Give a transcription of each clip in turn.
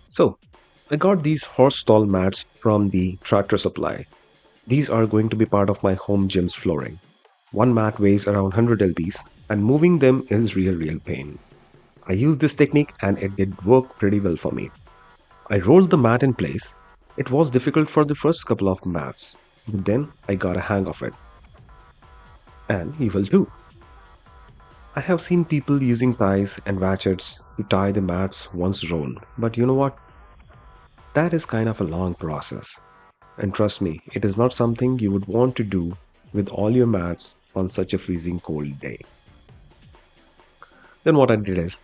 So, I got these horse stall mats from the Tractor Supply. These are going to be part of my home gym's flooring. One mat weighs around 100 lbs, and moving them is real pain. I used this technique and it did work pretty well for me. I rolled the mat in place. It was difficult for the first couple of mats, but then I got a hang of it, and you will too. I have seen people using ties and ratchets to tie the mats once rolled, but you know what? That is kind of a long process. And trust me, it is not something you would want to do with all your mats on such a freezing cold day. Then what I did is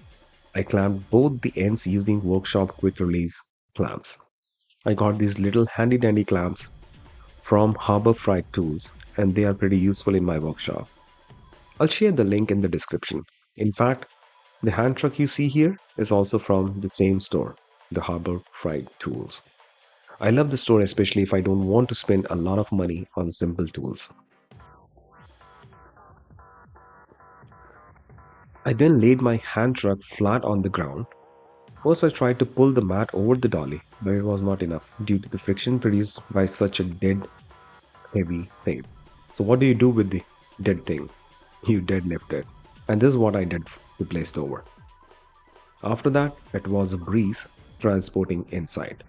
I clamped both the ends using workshop quick release clamps. I got these little handy dandy clamps from Harbor Freight Tools, and they are pretty useful in my workshop. I'll share the link in the description. In fact, the hand truck you see here is also from the same store, the Harbor Freight Tools. I love the store especially if I don't want to spend a lot of money on simple tools. I then laid my hand truck flat on the ground. First, I tried to pull the mat over the dolly, but it was not enough due to the friction produced by such a dead, heavy thing. So, what do you do with the dead thing? You deadlift it. And this is what I did to place it over. After that, it was a breeze transporting inside.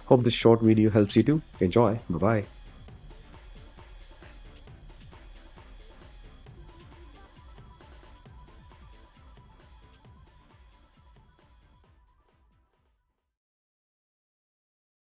Hope this short video helps you too. Enjoy. Bye bye.